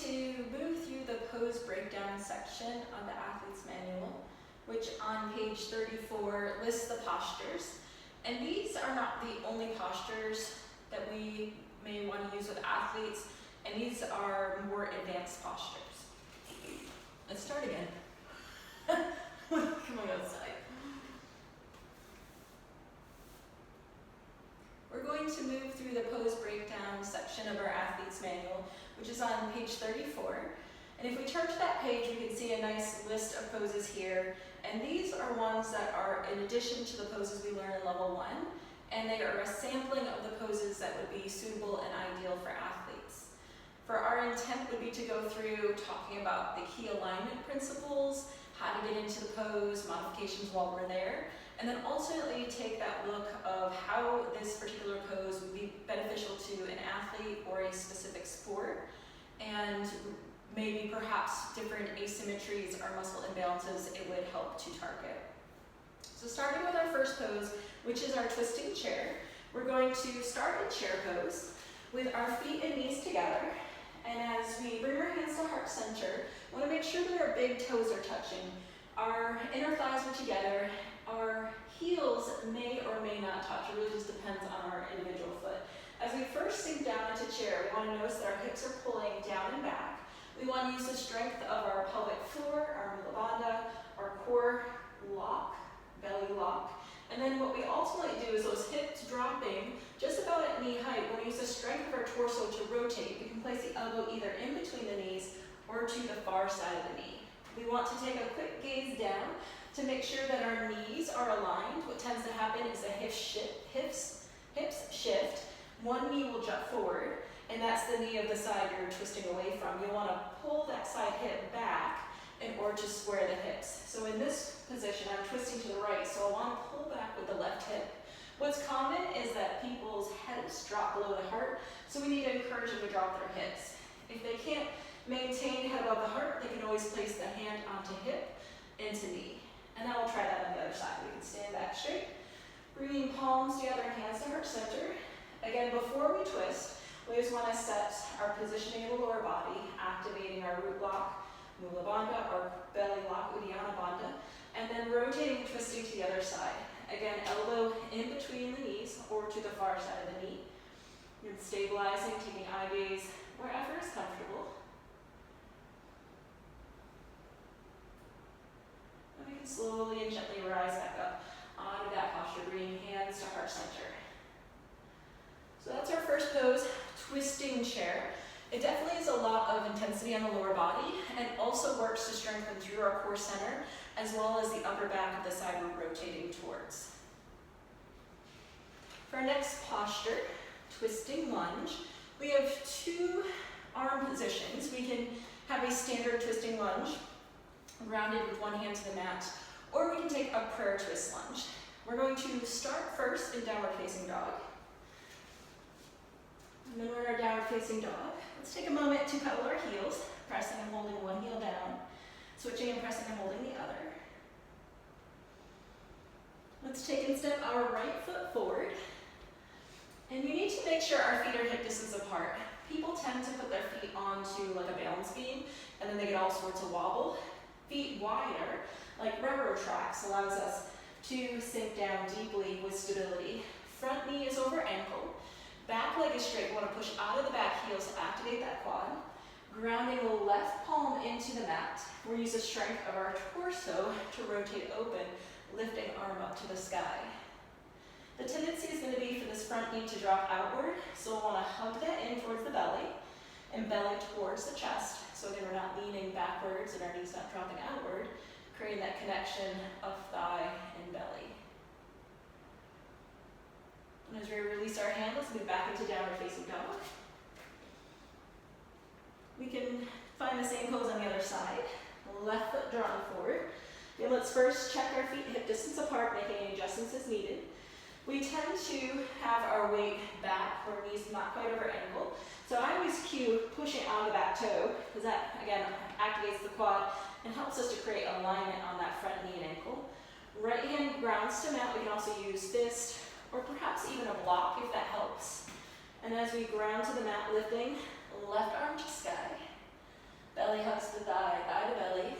to move through the pose breakdown section of the athlete's manual, which on page 34 lists the postures. And these are not the only postures that we may want to use with athletes, and these are more advanced postures. Let's start again. Coming outside. We're going to move through the pose breakdown section of our athlete's manual, which is on page 34. And if we turn to that page, we can see a nice list of poses here. And these are ones that are in addition to the poses we learn in level 1. And they are a sampling of the poses that would be suitable and ideal for athletes. For our intent would be to go through talking about the key alignment principles, how to get into the pose, modifications while we're there, and then ultimately take that look of how this particular pose would be beneficial to an athlete or a specific sport, and maybe perhaps different asymmetries or muscle imbalances it would help to target. So starting with our first pose, which is our twisting chair, we're going to start in chair pose with our feet and knees together. And as we bring our hands to heart center, we want to make sure that our big toes are touching. Our inner thighs are together. Our heels may or may not touch. It really just depends on our individual foot. As we first sink down into chair, we want to notice that our hips are pulling down and back. We want to use the strength of our pelvic floor, our mula bandha, our core lock, belly lock. And then what we ultimately do is those hips dropping just about at knee height. We'll use the strength of our torso to rotate. We can place the elbow either in between the knees or to the far side of the knee. We want to take a quick gaze down to make sure that our knees are aligned. What tends to happen is the hips shift. One knee will jut forward, and that's the knee of the side you're twisting away from. You'll want to pull that side hip back in order to square the hips. So in this position, I'm twisting to the right, so I want to pull back with the left hip. What's common is that people's heads drop below the heart, so we need to encourage them to drop their hips. If they can't maintain head above the heart, they can always place the hand onto hip into knee. And then we'll try that on the other side. We can stand back straight, bringing palms together and hands to heart center. Again, before we twist, we just want to set our positioning of the lower body, activating our root lock, mula bandha, or belly lock, uddiyana bandha, and then rotating and twisting to the other side. Again, elbow in between the knees or to the far side of the knee. And stabilizing, taking eye gaze wherever is comfortable. And we can slowly and gently rise back up out of that posture, bringing hands to heart center. So that's our first pose, twisting chair. It definitely is a lot of intensity on the lower body and also works to strengthen through our core center as well as the upper back of the side we're rotating towards. For our next posture, twisting lunge, we have two arm positions. We can have a standard twisting lunge, grounded with one hand to the mat, or we can take a prayer twist lunge. We're going to start first in downward facing dog. And then we're in our downward facing dog. Let's take a moment to cuddle our heels, pressing and holding one heel down, switching and pressing and holding the other. Let's take and step our right foot forward. And you need to make sure our feet are hip distance apart. People tend to put their feet onto like a balance beam, and then they get all sorts of wobble. Feet wider, like railroad tracks, allows us to sink down deeply with stability. Front knee is over ankle. Back leg is straight. We want to push out of the back heels to activate that quad. Grounding the left palm into the mat. We'll use the strength of our torso to rotate open, lifting arm up to the sky. The tendency is going to be for this front knee to drop outward, so we'll want to hug that in towards the belly and belly towards the chest. So again, we're not leaning backwards and our knees not dropping outward, creating that connection of thigh and belly. And as we release our hand, let's move back into downward facing dog. We can find the same pose on the other side. Left foot drawn forward. Okay, let's first check our feet hip distance apart, making any adjustments as needed. We tend to have our weight back, where knees not quite over ankle. So I always cue pushing on the back toe, because that, again, activates the quad and helps us to create alignment on that front knee and ankle. Right hand grounds to mat. We can also use fist, or perhaps even a block if that helps. And as we ground to the mat, lifting left arm to sky. hugs the thigh, thigh to belly.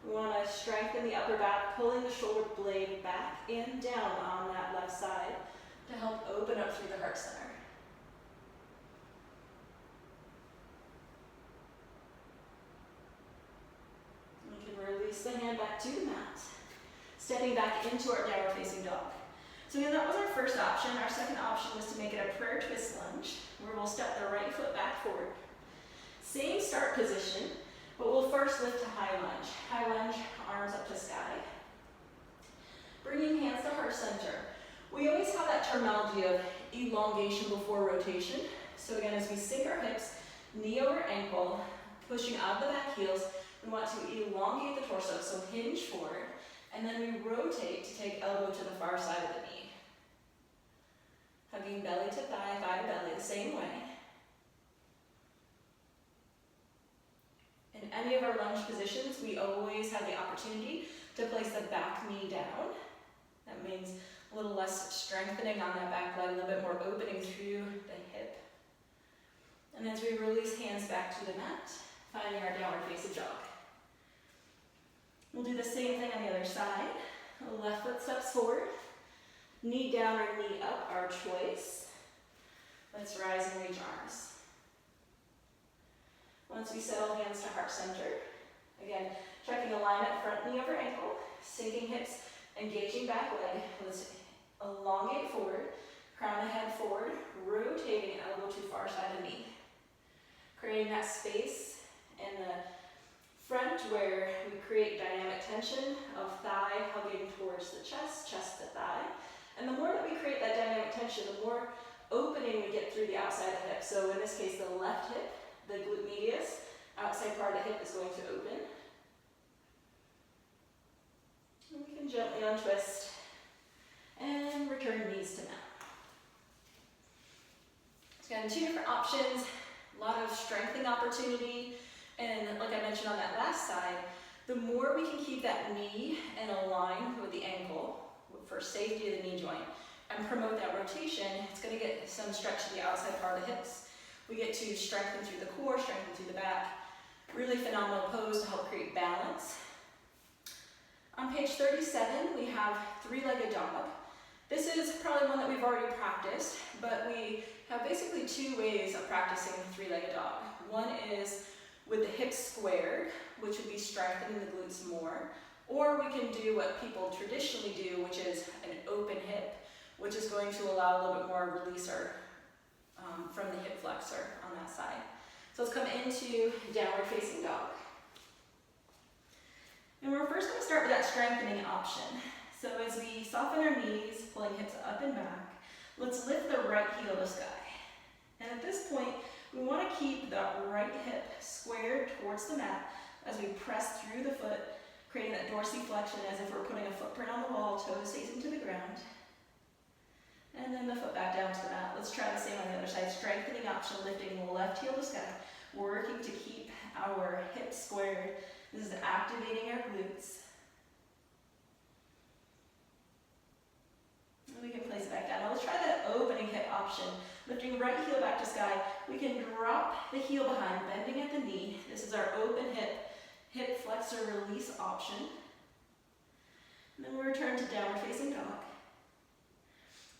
We want to strengthen the upper back, pulling the shoulder blade back and down on that left side to help open up through the heart center. We can release the hand back to the mat, stepping back into our downward facing dog. So again, that was our first option. Our second option was to make it a prayer twist lunge, where we'll step the right foot back forward. Same start position, but we'll first lift to high lunge. High lunge, arms up to sky. Bringing hands to heart center. We always have that terminology of elongation before rotation. So again, as we sink our hips, knee over ankle, pushing out the back heels, we want to elongate the torso, so hinge forward, and then we rotate to take elbow to the far side of the knee. Hugging belly to thigh, thigh to belly, the same way. In any of our lunge positions, we always have the opportunity to place the back knee down. That means a little less strengthening on that back leg, a little bit more opening through the hip. And as we release hands back to the mat, finding our downward facing dog. We'll do the same thing on the other side. The left foot steps forward, knee down or knee up, our choice. Let's rise and reach arms. Once we settle hands to heart center, again, checking alignment, front knee over ankle, sinking hips, engaging back leg. Let's elongate forward, crown the head forward, rotating elbow to far side of knee. Creating that space in the front where we create dynamic tension of thigh hugging towards the chest, chest to thigh. And the more that we create that dynamic tension, the more opening we get through the outside of the hip. So in this case, the left hip, the glute medius, outside part of the hip is going to open. And we can gently untwist and return knees to mat. So again, two different options, a lot of strengthening opportunity. And like I mentioned on that last side, the more we can keep that knee in a line with the ankle for safety of the knee joint and promote that rotation, it's going to get some stretch to the outside part of the hips. We get to strengthen through the core, strengthen through the back. Really phenomenal pose to help create balance. On page 37, we have three-legged dog. This is probably one that we've already practiced, but we have basically two ways of practicing three-legged dog. One is with the hips squared, which would be strengthening the glutes more, or we can do what people traditionally do, which is an open hip, which is going to allow a little bit more releaser from the hip flexor on that side. So let's come into downward facing dog. And we're first going to start with that strengthening option. So as we soften our knees, pulling hips up and back, let's lift the right heel to sky. And at this point, we want to keep the right hip squared towards the mat as we press through the foot, creating that dorsiflexion as if we're putting a footprint on the wall, toes facing to the ground. And then the foot back down to the mat. Let's try the same on the other side. Strengthening option, lifting the left heel to sky, working to keep our hips squared. This is activating our glutes. And we can place it back down. Now let's try that opening hip option. Lifting right heel back to sky. We can drop the heel behind, bending at the knee. This is our open hip flexor release option. And then we'll return to downward facing dog.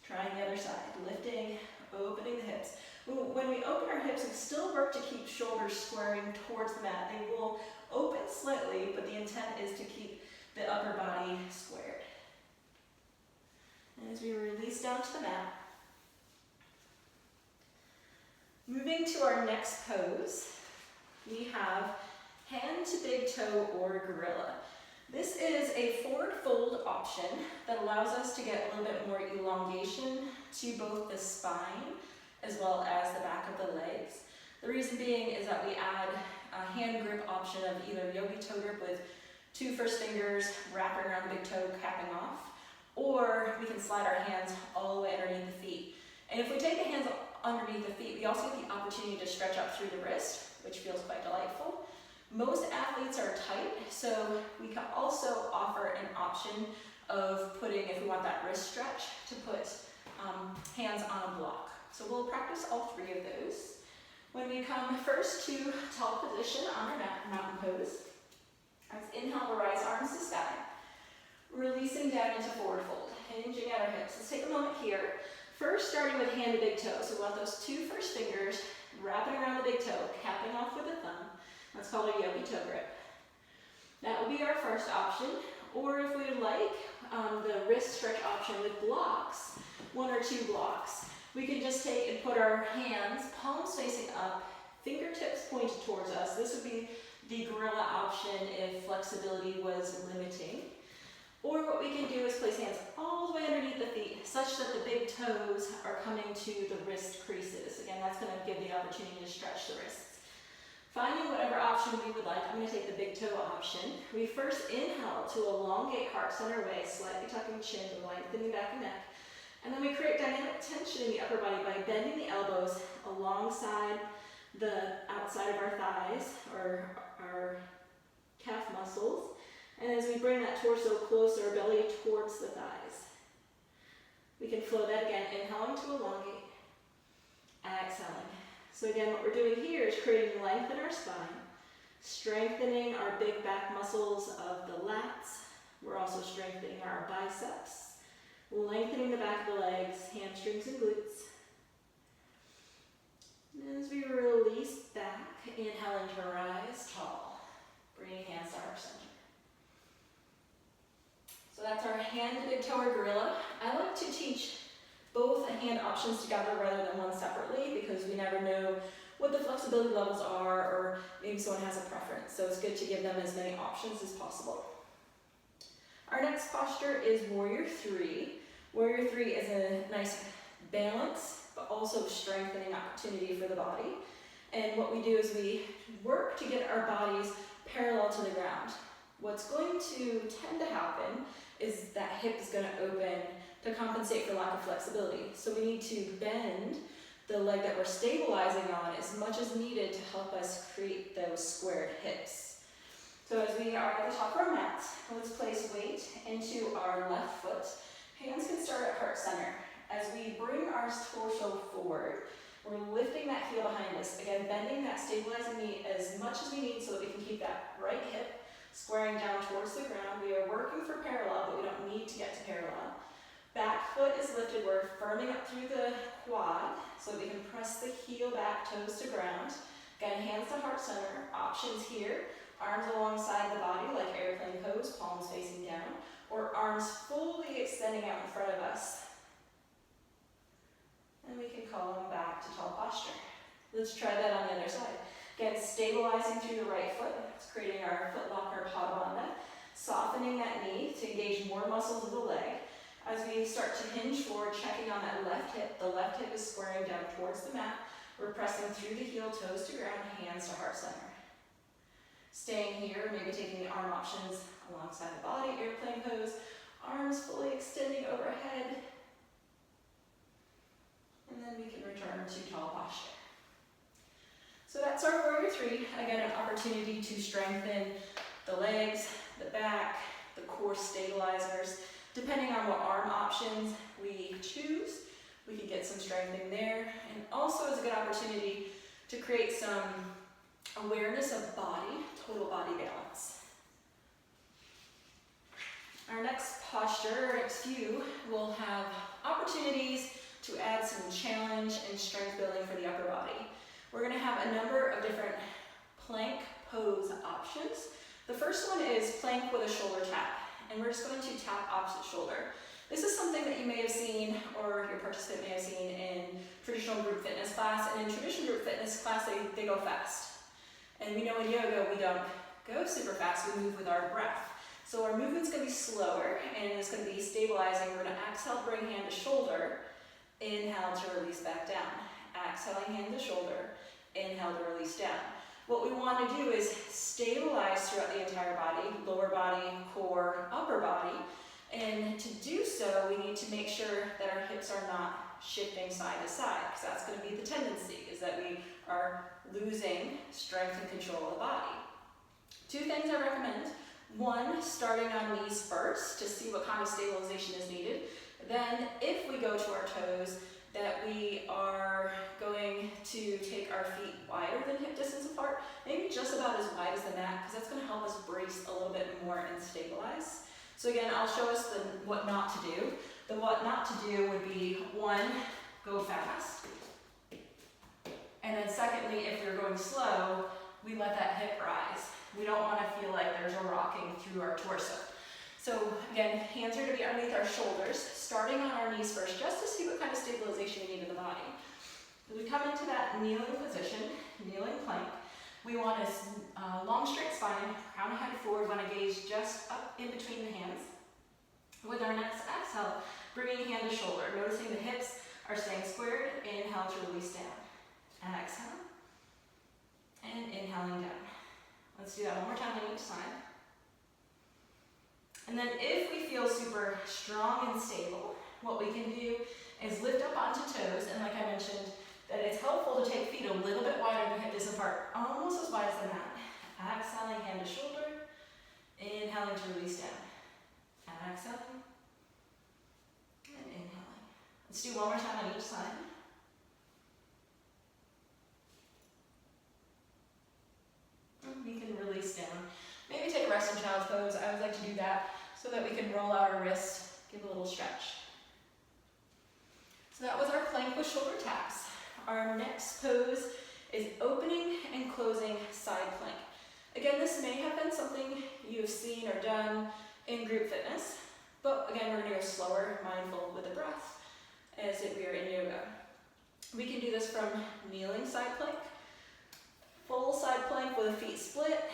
Trying the other side, lifting, opening the hips. When we open our hips, we still work to keep shoulders squaring towards the mat. They will open slightly, but the intent is to keep the upper body squared. And as we release down to the mat, moving to our next pose, we have hand to big toe or gorilla. This is a forward fold option that allows us to get a little bit more elongation to both the spine as well as the back of the legs. The reason being is that we add a hand grip option of either yogi toe grip with two first fingers wrapping around the big toe, capping off, or we can slide our hands all the way underneath the feet. And if we take the hands underneath the feet, we also get the opportunity to stretch up through the wrist, which feels quite delightful. Most athletes are tight, so we can also offer an option of putting, if we want that wrist stretch, to put hands on a block. So we'll practice all three of those. When we come first to tall position on our mountain pose, let's inhale to rise arms to sky, releasing down into forward fold, hinging at our hips. Let's take a moment here. First, starting with hand to big toe. So we want those two first fingers wrapping around the big toe, capping off with a thumb. That's called a yogi toe grip. That will be our first option. Or if we would like, the wrist stretch option with blocks, 1 or 2 blocks. We can just take and put our hands, palms facing up, fingertips pointed towards us. This would be the gorilla option if flexibility was limiting. Or what we can do is place hands all the way underneath the feet, such that the big toes are coming to the wrist creases. Again, that's going to give the opportunity to stretch the wrists. Finding whatever option we would like, I'm going to take the big toe option. We first inhale to elongate heart center waist, slightly tucking chin and lengthening back and neck. And then we create dynamic tension in the upper body by bending the elbows alongside the outside of our thighs or our calf muscles. And as we bring that torso closer, belly towards the thighs. We can flow that again, inhaling to elongate, exhaling. So again, what we're doing here is creating length in our spine, strengthening our big back muscles of the lats. We're also strengthening our biceps, lengthening the back of the legs, hamstrings and glutes. And as we release back, inhaling to rise tall, bringing hands to heart center. So that's our hand to big toe or gorilla. I like to teach both hand options together rather than one separately because we never know what the flexibility levels are or maybe someone has a preference. So it's good to give them as many options as possible. Our next posture is Warrior 3. Warrior 3 is a nice balance but also strengthening opportunity for the body. And what we do is we work to get our bodies parallel to the ground. What's going to tend to happen is that hip is going to open to compensate for lack of flexibility. So we need to bend the leg that we're stabilizing on as much as needed to help us create those squared hips. So as we are at the top of our mat, let's place weight into our left foot. Hands can start at heart center. As we bring our torso forward, we're lifting that heel behind us. Again, bending that stabilizing knee as much as we need so that we can keep that right hip squaring down towards the ground. We are working for parallel, but we don't need to get to parallel. Back foot is lifted. We're firming up through the quad so that we can press the heel back, toes to ground. Again, hands to heart center. Options here. Arms alongside the body like airplane pose, palms facing down, or arms fully extending out in front of us. And we can call them back to tall posture. Let's try that on the other side. Again, stabilizing through the right foot. It's creating our foot locker padana. Softening that knee to engage more muscles of the leg. As we start to hinge forward, checking on that left hip. The left hip is squaring down towards the mat. We're pressing through the heel, toes to ground, hands to heart center. Staying here, maybe taking the arm options alongside the body, airplane pose. Arms fully extending overhead. And then we can return to tall posture. So that's our Warrior 3. Again, an opportunity to strengthen the legs, the back, the core stabilizers. Depending on what arm options we choose, we can get some strengthening there. And also is a good opportunity to create some awareness of body, total body balance. Our next posture, our next few, will have opportunities to add some challenge and strength building for the upper body. We're going to have a number of different plank pose options. The first one is plank with a shoulder tap, and we're just going to tap opposite shoulder. This is something that you may have seen, or your participant may have seen in traditional group fitness class, and in traditional group fitness class, they go fast. And we know in yoga, we don't go super fast, we move with our breath. So our movement's going to be slower, and it's going to be stabilizing. We're going to exhale, bring hand to shoulder, inhale to release back down. Exhaling hand to shoulder, inhale to release down. What we want to do is stabilize throughout the entire body, lower body, core, upper body. And to do so, we need to make sure that our hips are not shifting side to side, because that's going to be the tendency, is that we are losing strength and control of the body. Two things I recommend. One, starting on knees first to see what kind of stabilization is needed. Then, if we go to our toes, that we are going to take our feet wider than hip distance apart, maybe just about as wide as the mat, because that's going to help us brace a little bit more and stabilize. So again, I'll show us the what not to do. The what not to do would be, one, go fast. And then secondly, if you're going slow, we let that hip rise. We don't want to feel like there's a rocking through our torso. So again, hands are to be underneath our shoulders, starting on our knees first, just to see what kind of stabilization we need in the body. As we come into that kneeling position, kneeling plank, we want a long straight spine, crown of head forward, want to gaze just up in between the hands. With our next exhale, bringing hand to shoulder, noticing the hips are staying squared, inhale to release down. Exhale, and inhaling down. Let's do that one more time on each side. And then if we feel super strong and stable, what we can do is lift up onto toes, and like I mentioned, that it's helpful to take feet a little bit wider than hip distance apart, almost as wide as the mat. Exhaling, hand to shoulder, inhaling to release down. Exhaling, and inhaling. Let's do one more time on each side. We can release down. Maybe take a rest in child's pose. I always like to do that so that we can roll out our wrists, give a little stretch. So that was our plank with shoulder taps. Our next pose is opening and closing side plank. Again, this may have been something you've seen or done in group fitness, but again, we're going to go slower, mindful with the breath as if we are in yoga. We can do this from kneeling side plank, full side plank with feet split,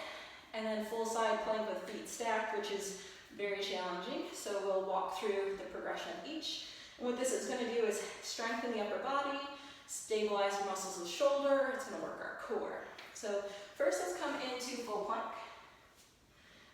and then full side plank with feet stacked, which is very challenging. So we'll walk through the progression of each. And what this is going to do is strengthen the upper body, stabilize the muscles of the shoulder, it's going to work our core. So first, let's come into full plank.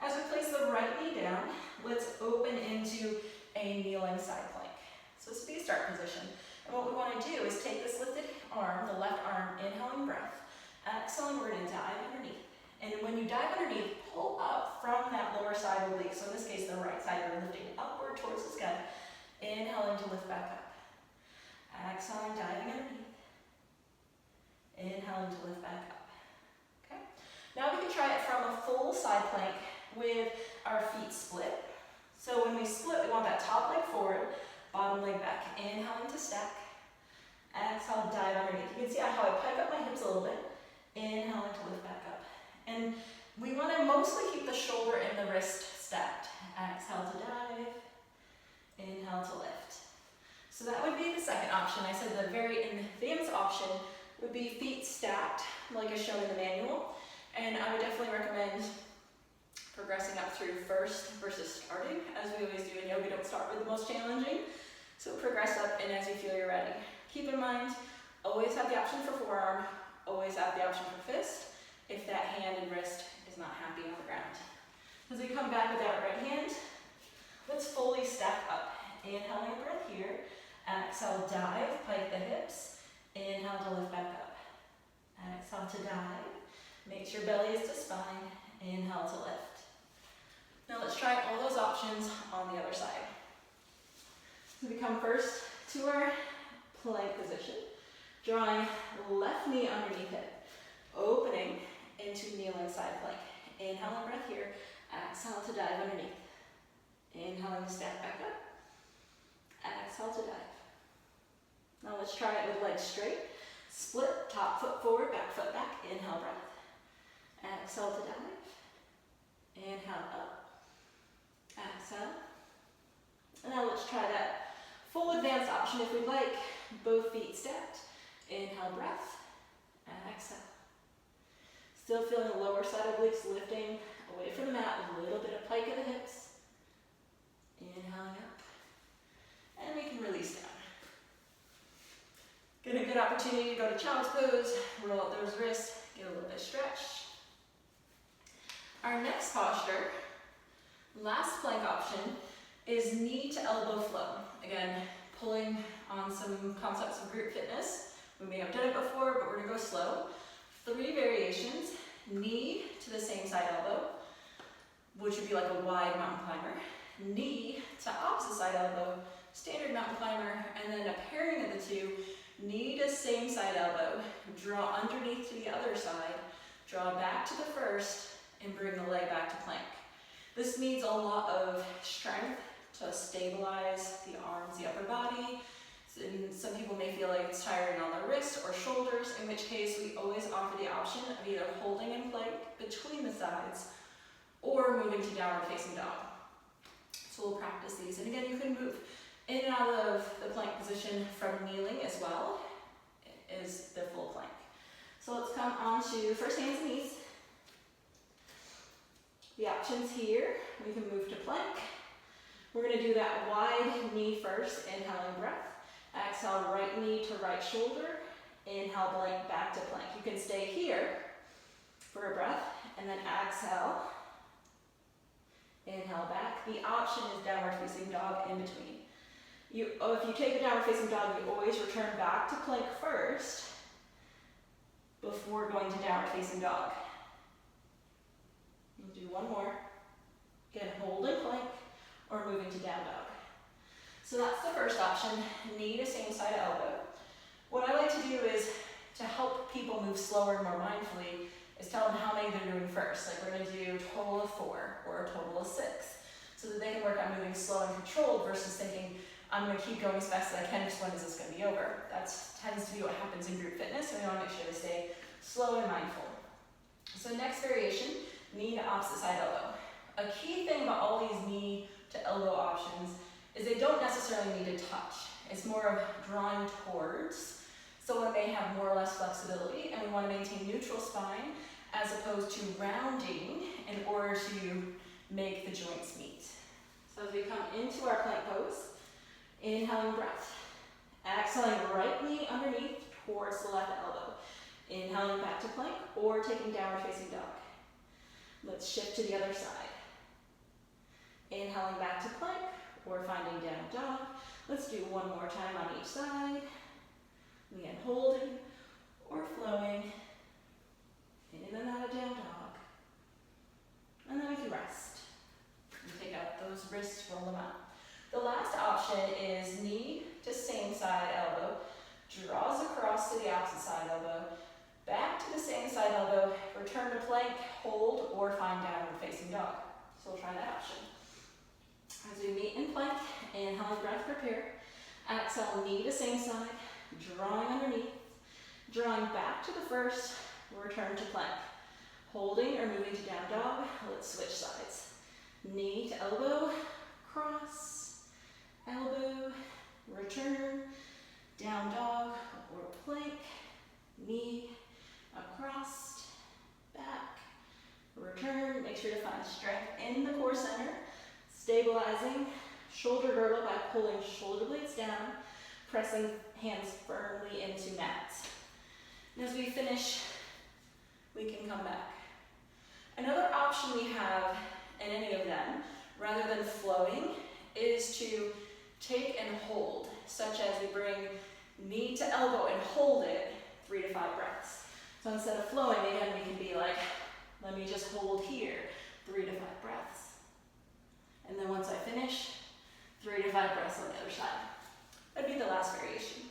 As we place the right knee down, let's open into a kneeling side plank. So this will be a start position. And what we want to do is take this lifted arm, the left arm, inhaling breath. Exhaling, we're going to dive underneath. And when you dive underneath, pull up from that lower side oblique. So in this case, the right side, you're lifting upward towards the sky. Inhaling to lift back up. Exhaling, diving underneath. Inhaling to lift back up. Okay. Now we can try it from a full side plank with our feet split. So when we split, we want that top leg forward, bottom leg back. Inhaling to stack. Exhale, dive underneath. You can see how I pike up my hips a little bit. Inhaling to lift back up. And we want to mostly keep the shoulder and the wrist stacked. Exhale to dive. Inhale to lift. So that would be the second option. I said the very advanced option would be feet stacked, like is shown in the manual. And I would definitely recommend progressing up through first versus starting. As we always do in yoga, don't start with the most challenging. So progress up, and as you feel you're ready. Keep in mind, always have the option for forearm, always have the option for fist, if that hand and wrist is not happy on the ground. As we come back with that right hand, let's fully stack up. Inhaling a breath here. Exhale, dive, pike the hips. Inhale to lift back up. Exhale to dive. Make sure belly is to spine. Inhale to lift. Now let's try all those options on the other side. So we come first to our plank position. Drawing left knee underneath it. Opening into kneeling side plank. Inhale and breath here. Exhale to dive underneath. Inhaling to stack back up. Exhale to dive. Now let's try it with legs straight. Split, top foot forward, back foot back. Inhale, breath. Exhale to dive. Inhale up. Exhale. And now let's try that full advanced option if we'd like. Both feet stacked. Inhale, breath. Exhale. Still feeling the lower side obliques lifting away from the mat with a little bit of pike of the hips. Inhaling up. And we can release down. Get a good opportunity to go to child's pose, roll out those wrists, get a little bit stretched. Our next posture, last plank option, is knee to elbow flow. Again, pulling on some concepts of group fitness. We may have done it before, but we're going to go slow. 3 variations. Knee to the same side elbow, which would be like a wide mountain climber. Knee to opposite side elbow, standard mountain climber, and then a pairing of the two, knee to same side elbow, draw underneath to the other side, draw back to the first, and bring the leg back to plank. This needs a lot of strength to stabilize the arms, the upper body. And some people may feel like it's tiring on the wrists or shoulders, in which case we always offer the option of either holding in plank between the sides or moving to downward facing dog. So we'll practice these. And again, you can move in and out of the plank position from kneeling as well, is the full plank. So let's come on to first hands and knees. The options here, we can move to plank. We're going to do that wide knee first, inhaling breath. Exhale, right knee to right shoulder. Inhale, blank back to plank. You can stay here for a breath, and then exhale. Inhale back. The option is downward facing dog in between. If you take a downward facing dog, you always return back to plank first before going to downward facing dog. We'll do one more. Again, hold in plank or moving to down dog. So that's the first option, knee to same side elbow. What I like to do is to help people move slower and more mindfully is tell them how many they're doing first. Like we're going to do a total of 4 or a total of 6, so that they can work on moving slow and controlled versus thinking, I'm going to keep going as fast as I can because when is this going to be over? That tends to be what happens in group fitness, so we want to make sure they stay slow and mindful. So next variation, knee to opposite side elbow. A key thing about all these knee to elbow options is they don't necessarily need to touch. It's more of drawing towards. Someone may have more or less flexibility, and we want to maintain neutral spine as opposed to rounding in order to make the joints meet. So as we come into our plank pose, inhaling breath, exhaling right knee underneath towards the left elbow. Inhaling back to plank or taking downward facing dog. Let's shift to the other side. Inhaling back to plank or finding down dog. Let's do one more time on each side. Again, holding or flowing. In and out of down dog. And then we can rest. And take out those wrists, roll them out. The last option is knee to same side elbow. Draws across to the opposite side elbow. Back to the same side elbow. Return to plank, hold, or find downward facing dog. So we'll try that option. As we meet in plank, inhaling breath, prepare. Exhale, knee to same side, drawing underneath, drawing back to the first, return to plank. Holding or moving to down dog, let's switch sides. Knee to elbow, cross, elbow, return, down dog or plank, knee, across, back, return. Make sure to find strength in the core center. Stabilizing shoulder girdle by pulling shoulder blades down, pressing hands firmly into mats. And as we finish, we can come back. Another option we have in any of them, rather than flowing, is to take and hold, such as we bring knee to elbow and hold it 3 to 5 breaths. So instead of flowing, again, we can be like, let me just hold here 3 to 5 breaths. And then once I finish, 3 to 5 breaths on the other side. That'd be the last variation.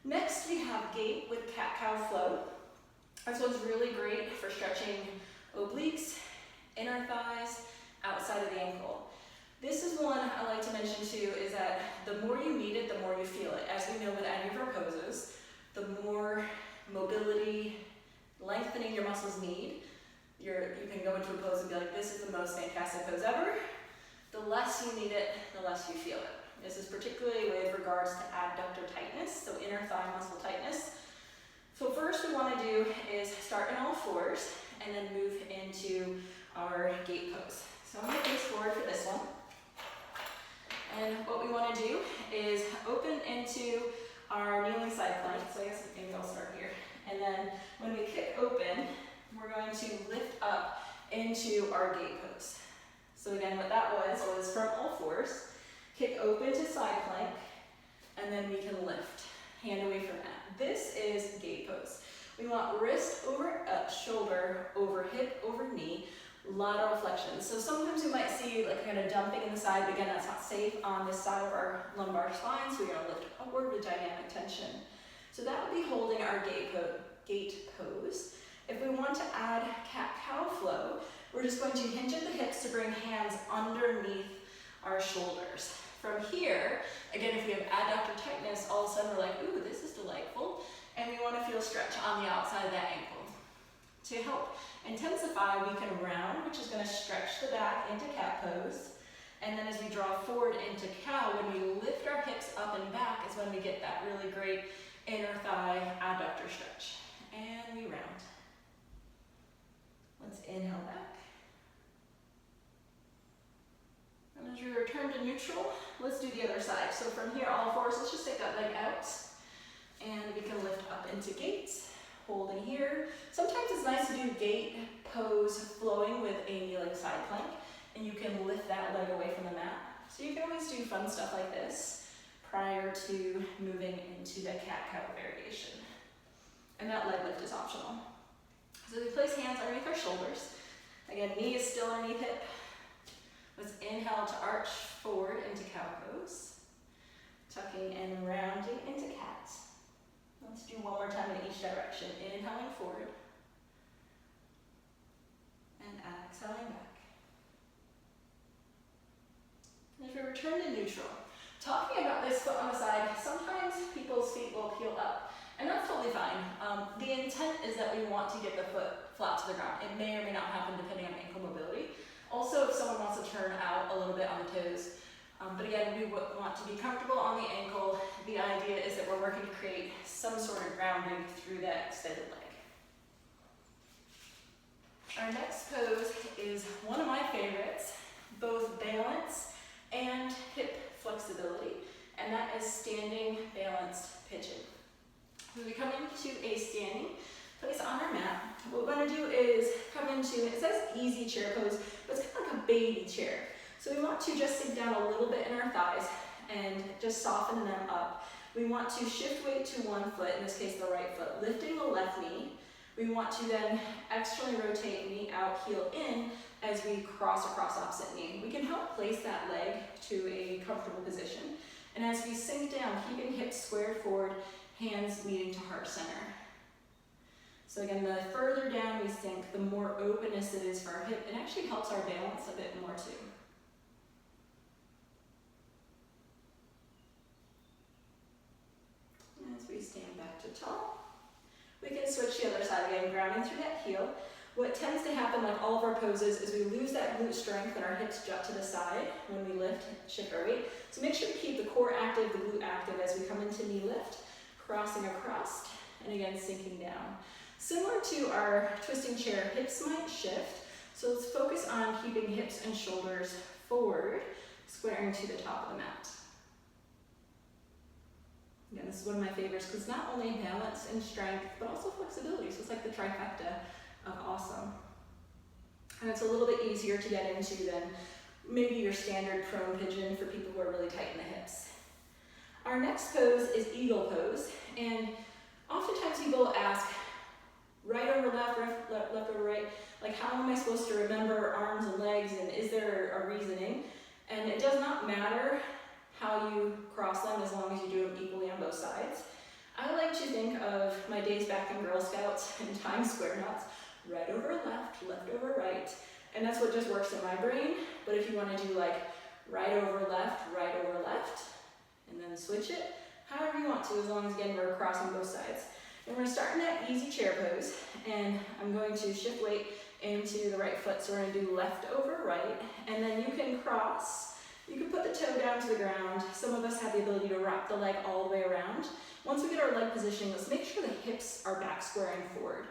Next, we have gait with cat-cow flow. This one's really great for stretching obliques, inner thighs, outside of the ankle. This is one I like to mention too, is that the more you need it, the more you feel it. As we know with any of our poses, the more mobility, lengthening your muscles need. You can go into a pose and be like, this is the most fantastic pose ever. The less you need it, the less you feel it. This is particularly with regards to adductor tightness, so inner thigh muscle tightness. So first we want to do is start in all fours and then move into our gate pose. So I'm going to face forward for this one. And what we want to do is open into our kneeling side plank. So I guess maybe I'll start here. And then when we kick open, we're going to lift up into our gate pose. So again, what that was from all fours, kick open to side plank, and then we can lift, hand away from that. This is gate pose. We want wrist over shoulder, over hip, over knee, lateral flexions. So sometimes we might see like kind of dumping in the side, but again, that's not safe on this side of our lumbar spine, so we're gonna lift upward with dynamic tension. So that would be holding our gate pose. If we want to add cat-cow flow, we're just going to hinge at the hips to bring hands underneath our shoulders. From here, again, if we have adductor tightness, all of a sudden we're like, ooh, this is delightful, and we want to feel stretch on the outside of that ankle. To help intensify, we can round, which is going to stretch the back into cat pose. And then as we draw forward into cow, when we lift our hips up and back is when we get that really great inner thigh adductor stretch. And we round. Let's inhale back. And as we return to neutral, let's do the other side. So from here, all fours, let's just take that leg out. And we can lift up into gate, holding here. Sometimes it's nice to do gate pose flowing with a kneeling side plank, and you can lift that leg away from the mat. So you can always do fun stuff like this prior to moving into the cat-cow variation. And that leg lift is optional. So we place hands underneath our shoulders. Again, knee is still underneath hip. Let's inhale to arch forward into cow pose. Tucking and rounding into cat. Let's do one more time in each direction. Inhaling forward. And exhaling back. And if we return to neutral, talking about this foot on the side, sometimes people's feet will peel up. And that's totally fine. The intent is that we want to get the foot flat to the ground. It may or may not happen depending on ankle mobility. Also, if someone wants to turn out a little bit on the toes. But again, we want to be comfortable on the ankle. The idea is that we're working to create some sort of grounding through that extended leg. Our next pose is one of my favorites, both balance and hip flexibility, and that is standing balanced pigeon. So we come into a standing place on our mat. What we're going to do is come into, it says easy chair pose, but it's kind of like a baby chair. So we want to just sink down a little bit in our thighs and just soften them up. We want to shift weight to one foot, in this case the right foot, lifting the left knee. We want to then externally rotate knee out, heel in, as we cross across opposite knee. We can help place that leg to a comfortable position. And as we sink down, keeping hips squared forward, hands meeting to heart center. So again, the further down we sink, the more openness it is for our hip. It actually helps our balance a bit more too. As we stand back to tall, we can switch the other side again, grounding through that heel. What tends to happen, like all of our poses, is we lose that glute strength and our hips jut to the side when we lift, shift our weight. So make sure to keep the core active, the glute active as we come into knee lift, crossing across, and again, sinking down. Similar to our twisting chair, hips might shift. So let's focus on keeping hips and shoulders forward, squaring to the top of the mat. Again, this is one of my favorites because it's not only balance and strength, but also flexibility. So it's like the trifecta of awesome. And it's a little bit easier to get into than maybe your standard prone pigeon for people who are really tight in the hips. Our next pose is eagle pose. And oftentimes people ask, right over left, left over right, like how am I supposed to remember arms and legs, and is there a reasoning? And it does not matter how you cross them as long as you do them equally on both sides. I like to think of my days back in Girl Scouts and tying square knots, right over left, left over right, and that's what just works in my brain. But if you want to do like right over left, and then switch it, however you want to, as long as again we're crossing both sides. And we're going to start in that easy chair pose, and I'm going to shift weight into the right foot. So we're going to do left over right, and then you can cross. You can put the toe down to the ground. Some of us have the ability to wrap the leg all the way around. Once we get our leg positioning, let's make sure the hips are back squaring forward.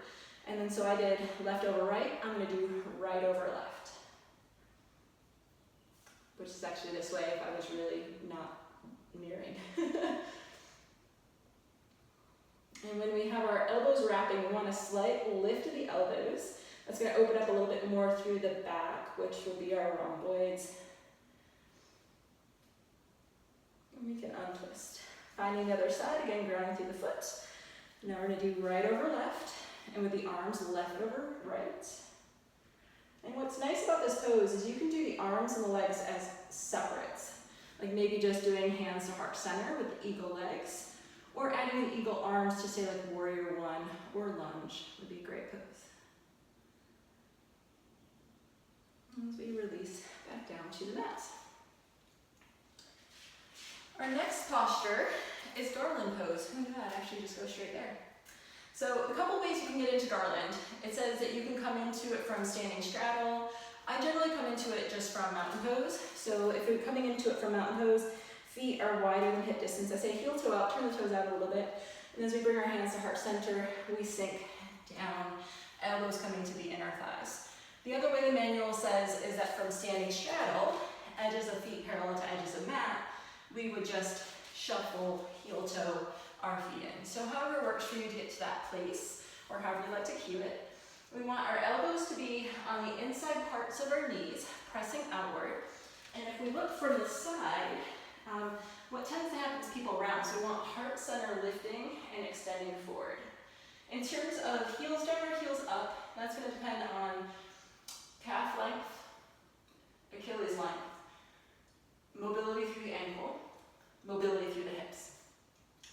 And then so I did left over right, I'm going to do right over left. Which is actually this way if I was really not mirroring. And when we have our elbows wrapping, we want a slight lift of the elbows. That's going to open up a little bit more through the back, which will be our rhomboids. And we can untwist. Finding the other side, again, grounding through the foot. Now we're going to do right over left, and with the arms left over right. And what's nice about this pose is you can do the arms and the legs as separates. Like maybe just doing hands to heart center with the eagle legs, or adding the eagle arms to say like warrior one or lunge would be a great pose. As we release back down to the mat. Our next posture is garland pose. Look at that, actually just go straight there. So a couple ways you can get into garland. It says that you can come into it from standing straddle. I generally come into it just from mountain pose. So if you're coming into it from mountain pose, feet are wider than hip distance. I say heel toe out, turn the toes out a little bit. And as we bring our hands to heart center, we sink down, elbows coming to the inner thighs. The other way the manual says is that from standing straddle, edges of feet parallel to edges of mat, we would just shuffle heel toe our feet in. So however works for you to get to that place, or however you like to cue it. We want our elbows to be on the inside parts of our knees, pressing outward. And if we look from the side, what tends to happen is people round. So we want heart center lifting and extending forward. In terms of heels down or heels up, that's going to depend on calf length, Achilles length, mobility through the ankle, mobility through the hips.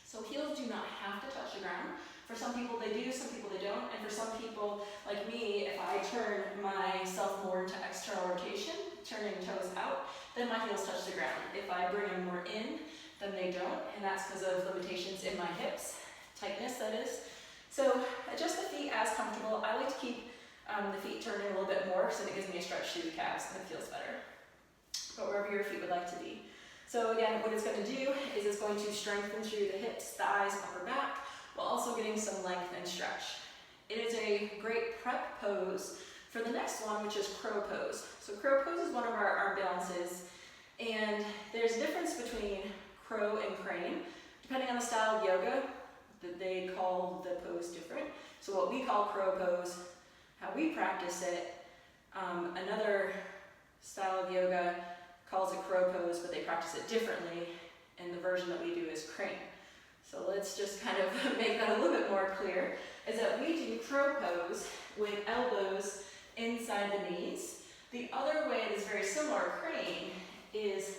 So heels do not have to touch the ground. For some people they do, some people they don't, and for some people, like me, if I turn myself more into external rotation, turning toes out, then my heels touch the ground. If I bring them more in, then they don't, and that's because of limitations in my hips, tightness that is. So adjust the feet as comfortable. I like to keep the feet turning a little bit more so that it gives me a stretch through the calves and it feels better. But wherever your feet would like to be. So again, what it's going to do is it's going to strengthen through the hips, thighs, upper back, while also getting some length and stretch. It is a great prep pose for the next one, which is crow pose. So crow pose is one of our arm balances, and there's a difference between crow and crane. Depending on the style of yoga, that they call the pose different. So what we call crow pose, how we practice it, another style of yoga calls it crow pose, but they practice it differently, and the version that we do is crane. So let's just kind of make that a little bit more clear, is that we do crow pose with elbows inside the knees. The other way that is very similar, crane, is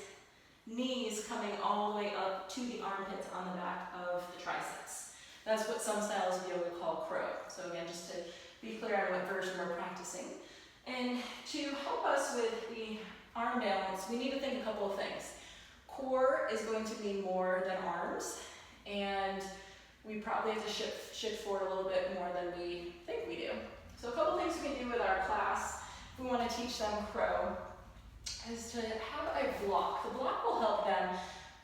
knees coming all the way up to the armpits on the back of the triceps. That's what some styles of yoga call crow. So again, just to be clear on what version we're practicing. And to help us with the arm balance, we need to think a couple of things. Core is going to mean more than arms, and we probably have to shift forward a little bit more than we think we do. So a couple things we can do with our class, if we want to teach them crow, is to have a block. The block will help them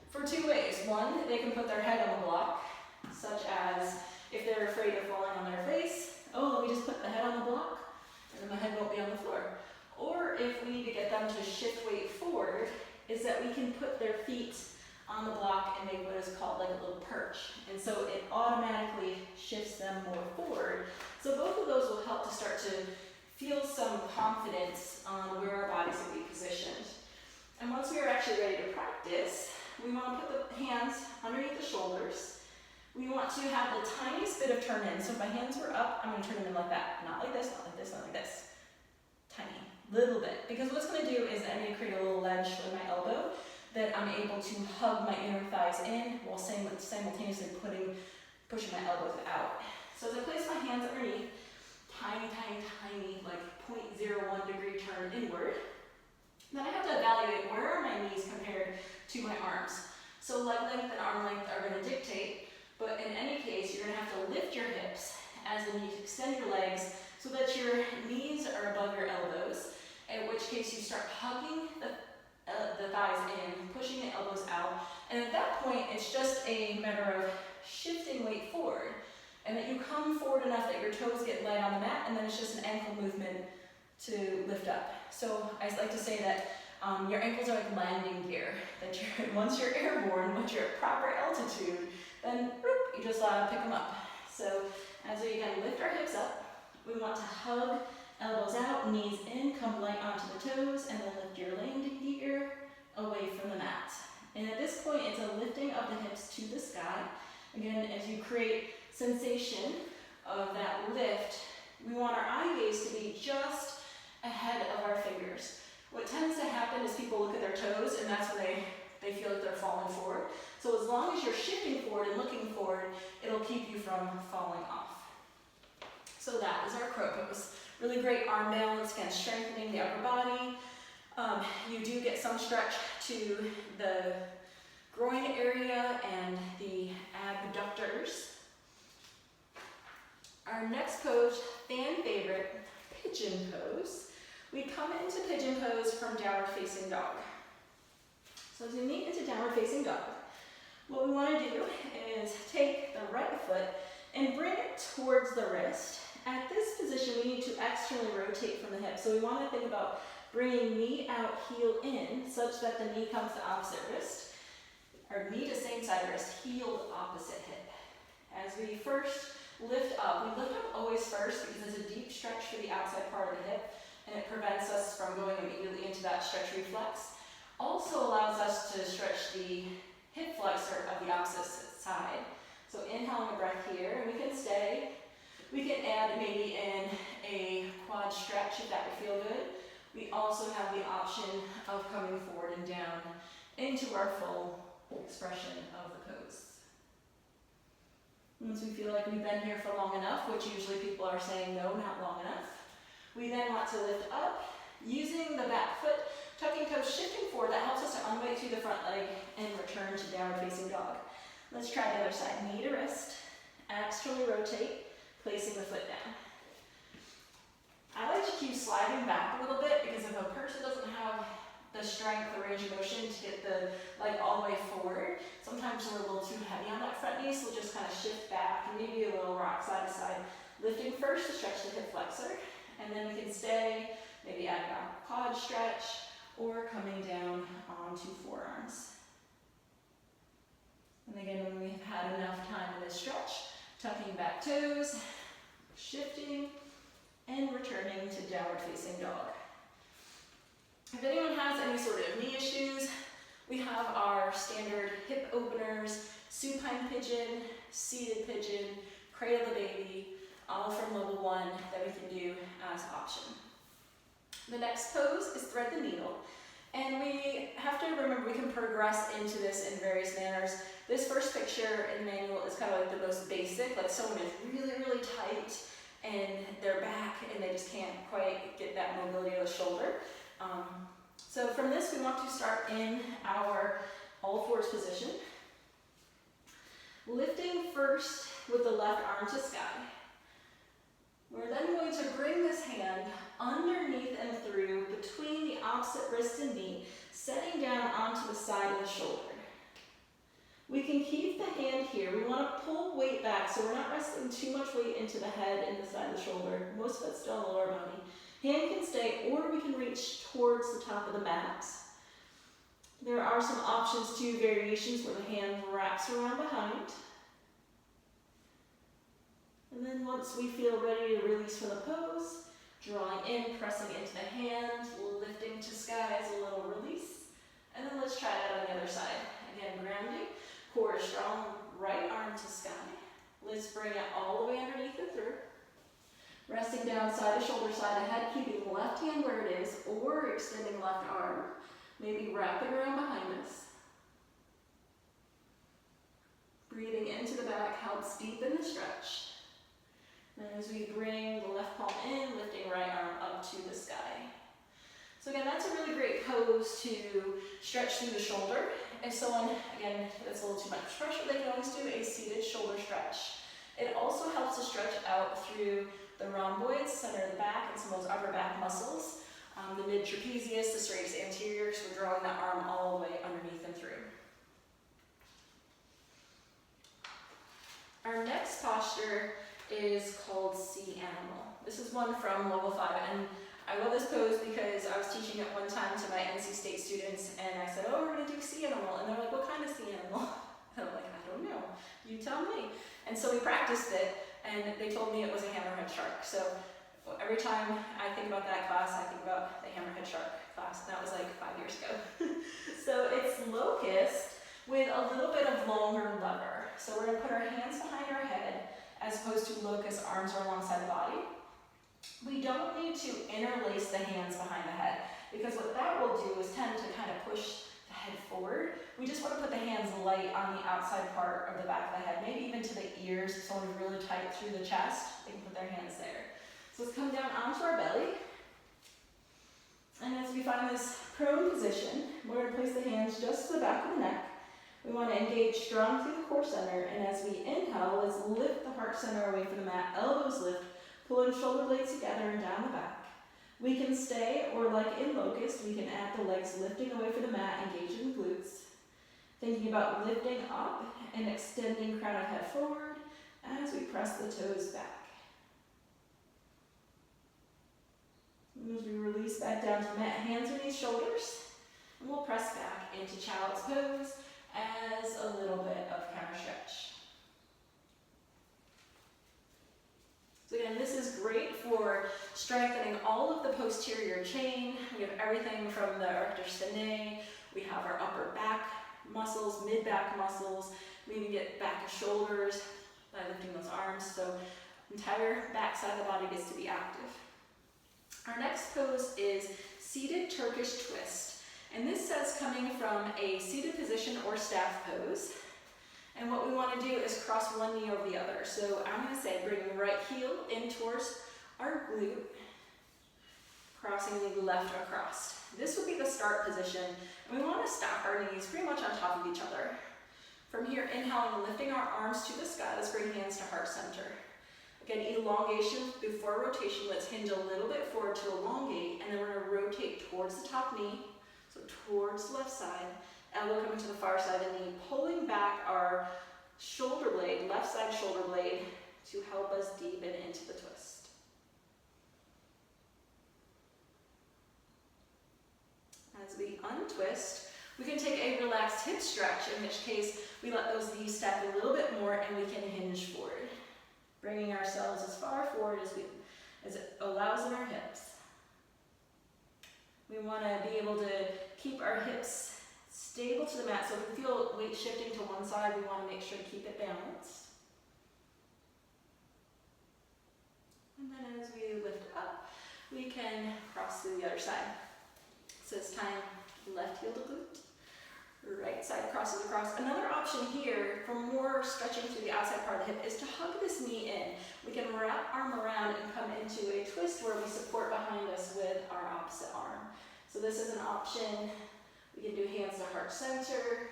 for two ways. One, they can put their head on the block, such as if they're afraid of falling on their face, oh, let me just put the head on the block, and then my head won't be on the floor. Or if we need to get them to shift weight forward, is that we can put their feet on the block and make what is called like a little perch. And so it automatically shifts them more forward. So both of those will help to start to feel some confidence on where our bodies will be positioned. And once we are actually ready to practice, we want to put the hands underneath the shoulders. We want to have the tiniest bit of turn in. So if my hands were up, I'm going to turn them in like that. Not like this, not like this, not like this. Tiny, little bit. Because what it's going to do is I'm going to create a little ledge with my elbow that I'm able to hug my inner thighs in while simultaneously pushing my elbows out. So as I place my hands underneath, tiny, tiny, tiny, like 0.01 degree turn inward, then I have to evaluate where are my knees compared to my arms. So leg length and arm length are going to dictate, but in any case, you're going to have to lift your hips as you extend your legs so that your knees are above your elbows, in which case you start hugging the thighs in, pushing the elbows out, and at that point, it's just a matter of shifting weight forward, and that you come forward enough that your toes get light on the mat, and then it's just an ankle movement to lift up. So I like to say that your ankles are like landing gear, that once you're airborne, once you're at proper altitude, then whoop, you just pick them up. So as we again lift our hips up, we want to hug, elbows out, knees in, come light onto the toes, and then lift your landing gear away from the mat. And at this point, it's a lifting of the hips to the sky. Again, as you create sensation of that lift, we want our eye gaze to be just ahead head of our fingers. What tends to happen is people look at their toes and that's when they feel like they're falling forward. So as long as you're shifting forward and looking forward, it'll keep you from falling off. So that is our crow pose. Really great arm balance, again, strengthening the upper body. You do get some stretch to the groin area and the abductors. Our next pose, fan favorite, pigeon pose. We come into pigeon pose from downward facing dog. So as we meet into downward facing dog, what we want to do is take the right foot and bring it towards the wrist. At this position, we need to externally rotate from the hip. So we want to think about bringing knee out, heel in, such that the knee comes to opposite wrist, or knee to same side wrist, heel to opposite hip. As we first lift up, we lift up always first because it's a deep stretch for the outside part of the hip, and it prevents us from going immediately into that stretch reflex. Also allows us to stretch the hip flexor of the opposite side. So inhaling a breath here, and we can stay. We can add maybe in a quad stretch if that would feel good. We also have the option of coming forward and down into our full expression of the pose. Once we feel like we've been here for long enough, which usually people are saying no, not long enough, we then want to lift up using the back foot, tucking toes, shifting forward. That helps us to unweight through the front leg and return to downward facing dog. Let's try the other side. Knee to wrist, externally rotate, placing the foot down. I like to keep sliding back a little bit because if a person doesn't have the strength, the range of motion to get the leg all the way forward, sometimes we're a little too heavy on that front knee, so we'll just kind of shift back and maybe a little rock side to side. Lifting first to stretch the hip flexor, and then we can stay, maybe adding a quad stretch, or coming down onto forearms. And again, when we've had enough time in this stretch, tucking back toes, shifting, and returning to downward facing dog. If anyone has any sort of knee issues, we have our standard hip openers, supine pigeon, seated pigeon, cradle the baby, all from level 1 that we can do as option. The next pose is thread the needle. And we have to remember we can progress into this in various manners. This first picture in the manual is kind of like the most basic, like someone is really, really tight and they're back and they just can't quite get that mobility of the shoulder. So from this, we want to start in our all fours position. Lifting first with the left arm to sky. We're then going to bring this hand underneath and through between the opposite wrist and knee, setting down onto the side of the shoulder. We can keep the hand here. We want to pull weight back so we're not wrestling too much weight into the head and the side of the shoulder. Most of it's still in the lower body. Hand can stay, or we can reach towards the top of the mat. There are some options to variations where the hand wraps around behind. And then once we feel ready to release from the pose, drawing in, pressing into the hand, lifting to sky as a little release. And then let's try that on the other side. Again, grounding, core strong, right arm to sky. Let's bring it all the way underneath and through. Resting down side to shoulder, side to head, keeping the left hand where it is, or extending left arm. Maybe wrapping around behind us. Breathing into the back helps deepen the stretch. Then as we bring the left palm in, lifting right arm up to the sky. So again, that's a really great pose to stretch through the shoulder. If someone, again, that's a little too much pressure, they can always do a seated shoulder stretch. It also helps to stretch out through the rhomboids, center of the back, and some of those upper back muscles. The mid-trapezius, the serratus anterior, so we're drawing that arm all the way underneath and through. Our next posture is called Sea Animal. This is one from level 5, and I love this pose because I was teaching it one time to my NC State students, and I said, oh, we're going to do Sea Animal, and they're like, what kind of sea animal? And I'm like, I don't know, you tell me. And so we practiced it, and they told me it was a hammerhead shark. So every time I think about that class, I think about the hammerhead shark class, and that was like 5 years ago. So it's locust with a little bit of longer lever. So we're going to put our hands behind our head, as opposed to locust, arms are alongside the body. We don't need to interlace the hands behind the head, because what that will do is tend to kind of push the head forward. We just want to put the hands light on the outside part of the back of the head, maybe even to the ears. If someone's really tight through the chest, they can put their hands there. So let's come down onto our belly. And as we find this prone position, we're going to place the hands just to the back of the neck. We want to engage strong through the core center, and as we inhale, let's lift the heart center away from the mat, elbows lift, pulling shoulder blades together and down the back. We can stay, or like in locust, we can add the legs lifting away from the mat, engaging the glutes. Thinking about lifting up and extending crown of head forward as we press the toes back. As we release back down to mat, hands underneath shoulders, and we'll press back into child's pose as a little bit of counter stretch. So again, this is great for strengthening all of the posterior chain. We have everything from the erector spinae, we have our upper back muscles, mid-back muscles, we even get back and shoulders by lifting those arms, so entire back side of the body gets to be active. Our next pose is seated Turkish twist. And this says coming from a seated position or staff pose. And what we want to do is cross one knee over the other. So I'm going to say bring the right heel in towards our glute, crossing the left across. This would be the start position. And we want to stack our knees pretty much on top of each other. From here, inhaling and lifting our arms to the sky. Let's bring hands to heart center. Again, elongation before rotation. Let's hinge a little bit forward to elongate, and then we're going to rotate towards the top knee, so towards the left side, elbow coming to the far side of the knee, pulling back our shoulder blade, left side shoulder blade, to help us deepen into the twist. As we untwist, we can take a relaxed hip stretch, in which case we let those knees step a little bit more and we can hinge forward, bringing ourselves as far forward as it allows in our hips. We want to be able to keep our hips stable to the mat, so if we feel weight shifting to one side, we want to make sure to keep it balanced. And then as we lift up, we can cross to the other side. So it's time, left heel to glute, right side crosses across. Another option here for more stretching through the outside part of the hip is to hug this knee in. We can wrap arm around and come into a twist where we support behind us with our opposite arm. So this is an option. We can do hands to heart center,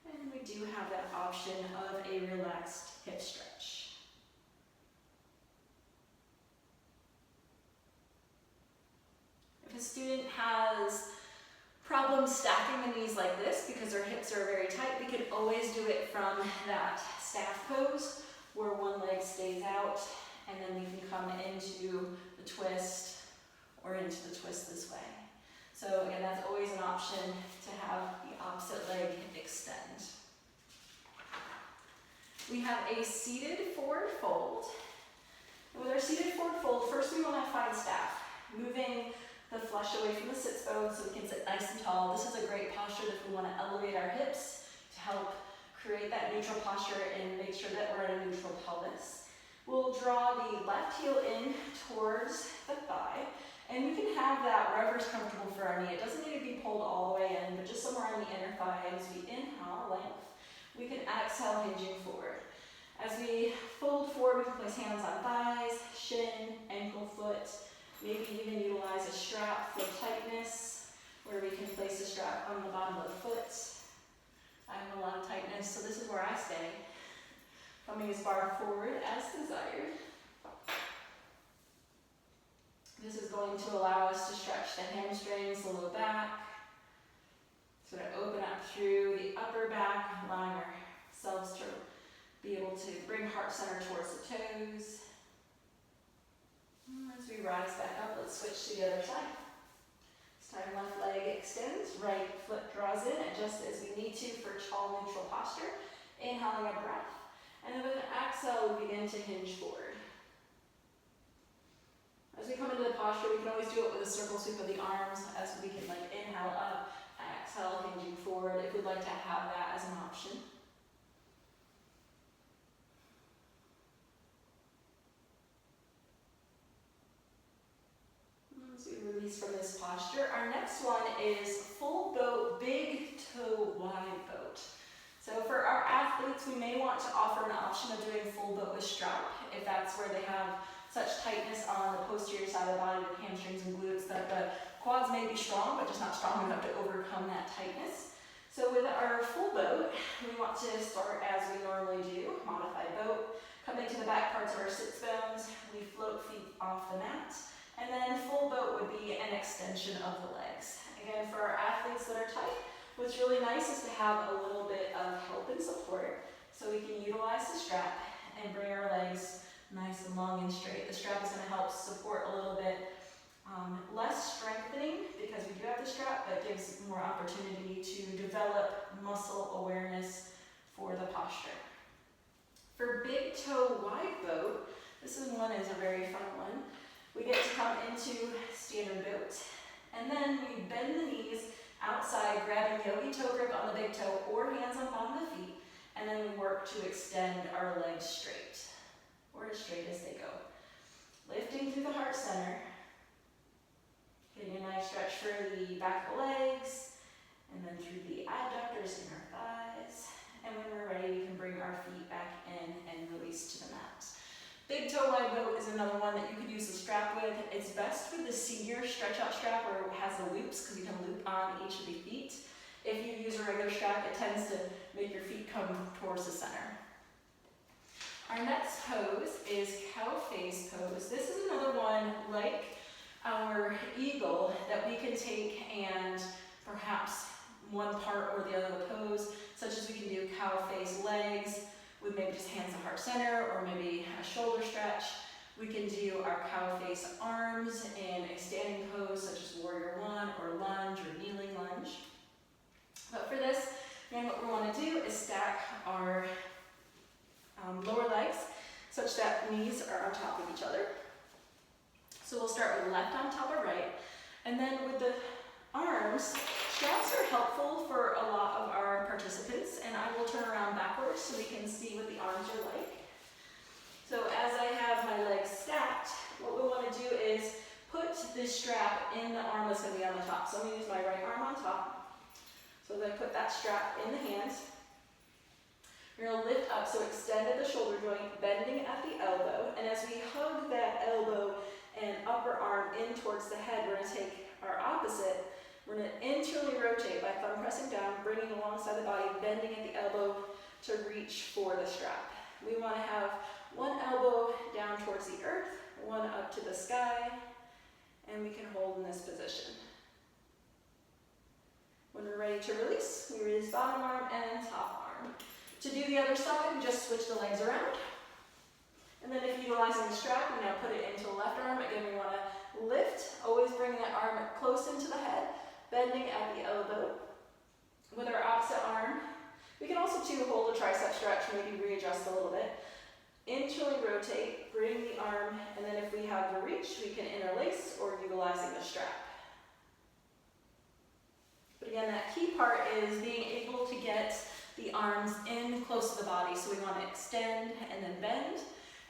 and we do have that option of a relaxed hip stretch. If a student has problems stacking the knees like this because their hips are very tight, we can always do it from that staff pose where one leg stays out, and then we can come into the twist or into the twist this way. So again, that's always an option to have the opposite leg extend. We have a seated forward fold. And with our seated forward fold, first we want to find staff, moving the flesh away from the sits bone so we can sit nice and tall. This is a great posture if we want to elevate our hips to help create that neutral posture and make sure that we're in a neutral pelvis. We'll draw the left heel in towards the thigh. And we can have that wherever's comfortable for our knee. It doesn't need to be pulled all the way in, but just somewhere on the inner thigh. As we inhale, length, we can exhale, hinging forward. As we fold forward, we can place hands on thighs, shin, ankle, foot, maybe even utilize a strap for tightness, where we can place a strap on the bottom of the foot. I have a lot of tightness, so this is where I stay. Coming as far forward as desired. This is going to allow us to stretch the hamstrings, the low back, sort of open up through the upper back, allowing ourselves to be able to bring heart center towards the toes. As we rise back up, let's switch to the other side. This time left leg extends, right foot draws in, adjust as we need to for tall neutral posture. Inhaling a breath, and then with an exhale, we begin to hinge forward. As we come into the posture, we can always do it with a circle sweep of the arms as we can inhale up, exhale, hinging forward if we'd like to have that as an option. release from this posture. Our next one is full boat, big toe wide boat. So for our athletes, we may want to offer an option of doing full boat with strap if that's where they have such tightness on the posterior side of the body with hamstrings and glutes that the quads may be strong, but just not strong enough to overcome that tightness. So with our full boat, we want to start as we normally do, modified boat. Come into the back parts of our sits bones, we float feet off the mat, and then full boat would be an extension of the legs. Again, for our athletes that are tight, what's really nice is to have a little bit of help and support, so we can utilize the strap and bring our legs nice and long and straight. The strap is going to help support a little bit less strengthening because we do have the strap, but gives more opportunity to develop muscle awareness for the posture. For big toe wide boat, this one is a very fun one. We get to come into standard boat, and then we bend the knees outside, grabbing yogi toe grip on the big toe or hands on bottom of the feet, and then we work to extend our legs straight, or as straight as they go. Lifting through the heart center, getting a nice stretch for the back of the legs, and then through the adductors in our thighs. And when we're ready, we can bring our feet back in and release to the mat. Big toe wide boat is another one that you could use the strap with. It's best with the senior stretch out strap where it has the loops because you can loop on each of the feet. If you use a regular strap, it tends to make your feet come towards the center. Our next pose is cow face pose. This is another one like our eagle that we can take and perhaps one part or the other of the pose, such as we can do cow face legs with maybe just hands to heart center or maybe a shoulder stretch. We can do our cow face arms in a standing pose such as warrior one or lunge or kneeling lunge. But for this, again, what we want to do is stack our lower legs such that knees are on top of each other. So we'll start with left on top of right, and then with the arms, straps are helpful for a lot of our participants, and I will turn around backwards so we can see what the arms are like. So as I have my legs stacked, what we want to do is put this strap in the arm that's going to be on the top. So I'm going to use my right arm on top. So then put that strap in the hands. We're going to lift up, so extend at the shoulder joint, bending at the elbow, and as we hug that elbow and upper arm in towards the head, we're going to take our opposite. We're going to internally rotate by thumb pressing down, bringing alongside the body, bending at the elbow to reach for the strap. We want to have one elbow down towards the earth, one up to the sky, and we can hold in this position. When we're ready to release, we release bottom arm and top arm. To do the other side, we just switch the legs around. And then if utilizing the strap, we now put it into the left arm. Again, we want to lift, always bring that arm close into the head, bending at the elbow. With our opposite arm, we can also hold a tricep stretch, maybe readjust a little bit. Internally rotate, bring the arm, and then if we have the reach, we can interlace or utilizing the strap. But again, that key part is being able to get the arms in close to the body. So we want to extend and then bend.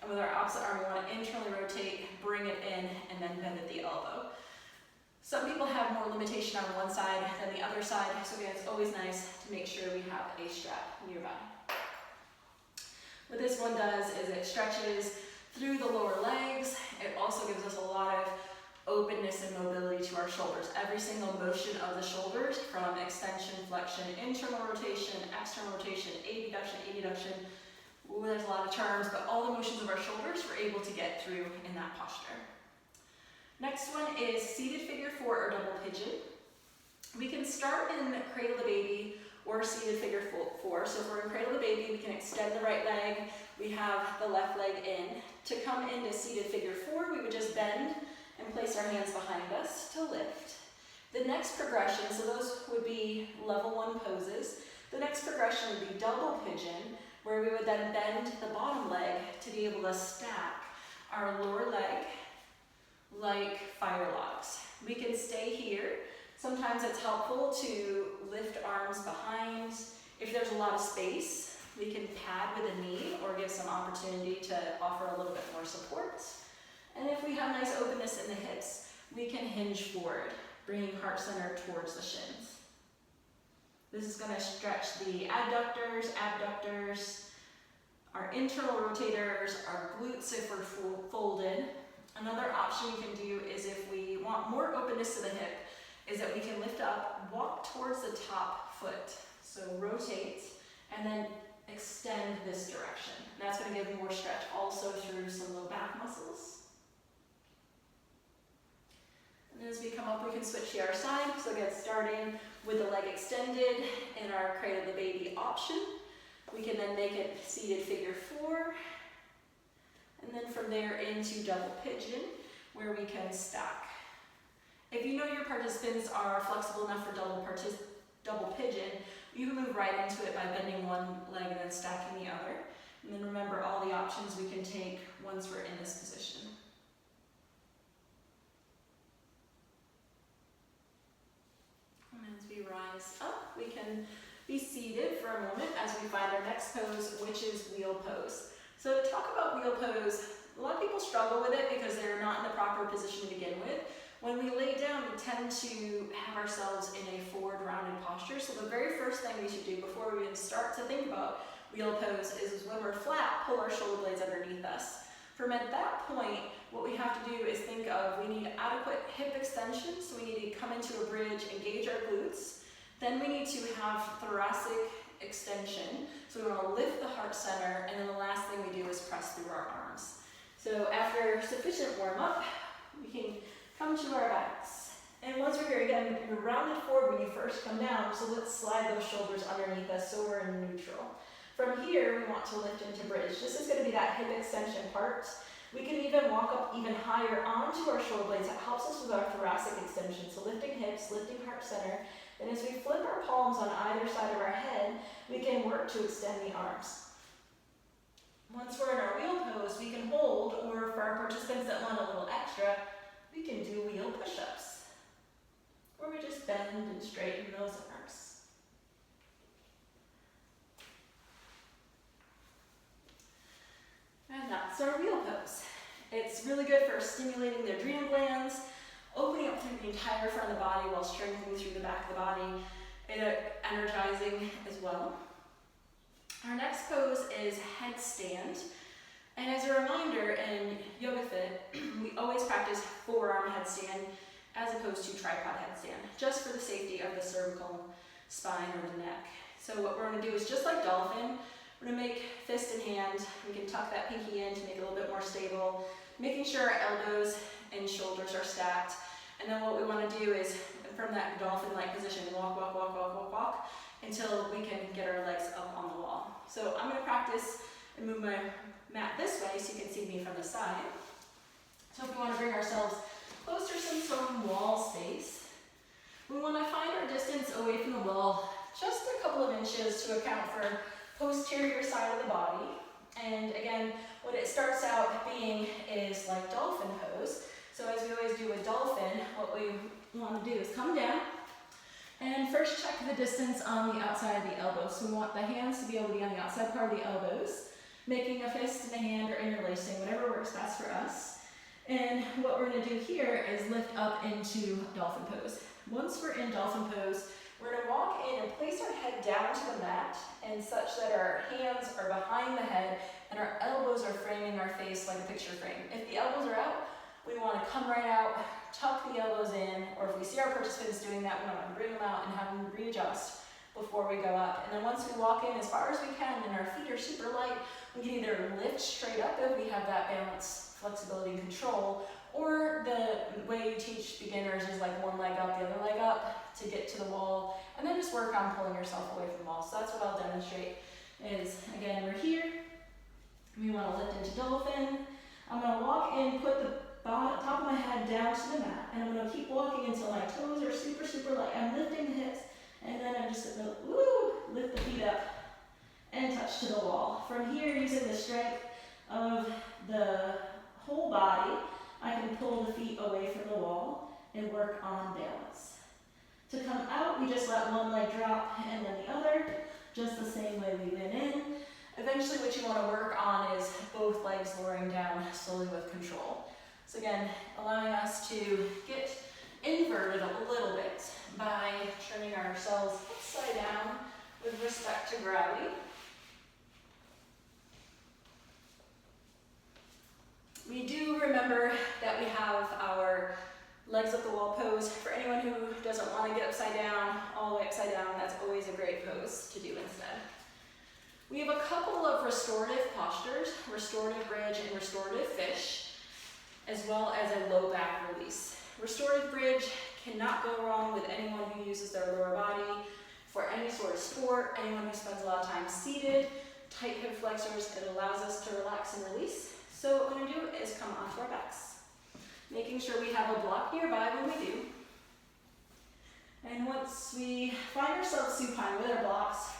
And with our opposite arm, we want to internally rotate, bring it in, and then bend at the elbow. Some people have more limitation on one side than the other side, so again, it's always nice to make sure we have a strap nearby. What this one does is it stretches through the lower legs. It also gives us a lot of openness and mobility to our shoulders. Every single motion of the shoulders, from extension, flexion, internal rotation, external rotation, abduction, there's a lot of terms, but all the motions of our shoulders we're able to get through in that posture. Next one is seated figure four or double pigeon. We can start in cradle to baby or seated figure four. So if we're in cradle to baby, we can extend the right leg. We have the left leg in. To come into seated figure four, we would just bend and place our hands behind us to lift. The next progression, so those would be level one poses. The next progression would be double pigeon, where we would then bend the bottom leg to be able to stack our lower leg like fire logs. We can stay here. Sometimes it's helpful to lift arms behind. If there's a lot of space, we can pad with a knee or give some opportunity to offer a little bit more support. And if we have nice openness in the hips, we can hinge forward, bringing heart center towards the shins. This is going to stretch the adductors, abductors, our internal rotators, our glutes if we're folded. Another option we can do is if we want more openness to the hip, is that we can lift up, walk towards the top foot. So rotate, and then extend this direction. And that's going to give more stretch also through some low back muscles. And as we come up, we can switch to our side. So get starting with the leg extended in our cradle the baby option. We can then make it seated figure 4. And then from there into double pigeon, where we can stack. If you know your participants are flexible enough for double pigeon, you can move right into it by bending one leg and then stacking the other. And then remember all the options we can take once we're in this position. As we rise up, we can be seated for a moment as we find our next pose, which is wheel pose. So to talk about wheel pose, a lot of people struggle with it because they're not in the proper position to begin with. When we lay down, we tend to have ourselves in a forward rounded posture. So the very first thing we should do before we even start to think about wheel pose is when we're flat, pull our shoulder blades underneath us. From at that point, what we have to do is think of, we need adequate hip extension, so we need to come into a bridge, engage our glutes. Then we need to have thoracic extension, so we want to lift the heart center, and then the last thing we do is press through our arms. So after sufficient warm up, we can come to our backs. And once we're here, again, you're rounded forward when you first come down, so let's slide those shoulders underneath us so we're in neutral. From here, we want to lift into bridge. This is going to be that hip extension part. We can even walk up even higher onto our shoulder blades. That helps us with our thoracic extension. So lifting hips, lifting heart center. Then as we flip our palms on either side of our head, we can work to extend the arms. Once we're in our wheel pose, we can hold, or for our participants that want a little extra, we can do wheel push-ups, where we just bend and straighten those arms. And that's our wheel pose. It's really good for stimulating the adrenal glands, opening up through the entire front of the body while strengthening through the back of the body, and energizing as well. Our next pose is headstand. And as a reminder, in YogaFit, we always practice forearm headstand as opposed to tripod headstand, just for the safety of the cervical spine or the neck. So what we're going to do is just like dolphin, we're going to make fist in hand. We can tuck that pinky in to make it a little bit more stable, making sure our elbows and shoulders are stacked. And then what we want to do is, from that dolphin-like position, walk, walk, walk, walk, walk, walk, until we can get our legs up on the wall. So I'm going to practice and move my mat this way so you can see me from the side. So if we want to bring ourselves closer to some wall space, we want to find our distance away from the wall just a couple of inches to account for posterior side of the body. And again, what it starts out being is like dolphin pose. So as we always do with dolphin, what we want to do is come down and first check the distance on the outside of the elbows. So we want the hands to be able to be on the outside part of the elbows, making a fist in the hand or interlacing, whatever works best for us. And what we're going to do here is lift up into dolphin pose. Once we're in dolphin pose, we're going to walk in and place our head down to the mat, and such that our hands are behind the head and our elbows are framing our face like a picture frame. If the elbows are out, we want to come right out, tuck the elbows in, or if we see our participants doing that, we want to bring them out and have them readjust before we go up. And then once we walk in as far as we can and our feet are super light, we can either lift straight up if we have that balance, flexibility, and control, or the way you teach beginners is like one leg up, the other leg up to get to the wall, and then just work on pulling yourself away from the wall. So that's what I'll demonstrate is, again, we're here. We want to lift into dolphin. I'm going to walk in, put the top of my head down to the mat, and I'm going to keep walking until my toes are super, super light. I'm lifting the hips, and then I'm just going to lift the feet up and touch to the wall. From here, using the strength of the whole body, I can pull the feet away from the wall and work on balance. To come out, we just let one leg drop and then the other, just the same way we went in. Eventually what you want to work on is both legs lowering down slowly with control. So again, allowing us to get inverted a little bit by turning ourselves upside down with respect to gravity. We do remember that we have our legs up the wall pose. For anyone who doesn't want to get upside down, all the way upside down, that's always a great pose to do instead. We have a couple of restorative postures, restorative bridge and restorative fish, as well as a low back release. Restorative bridge cannot go wrong with anyone who uses their lower body for any sort of sport, anyone who spends a lot of time seated. Tight hip flexors, it allows us to relax and release. So what we're going to do is come onto our backs, making sure we have a block nearby when we do. And once we find ourselves supine with our blocks,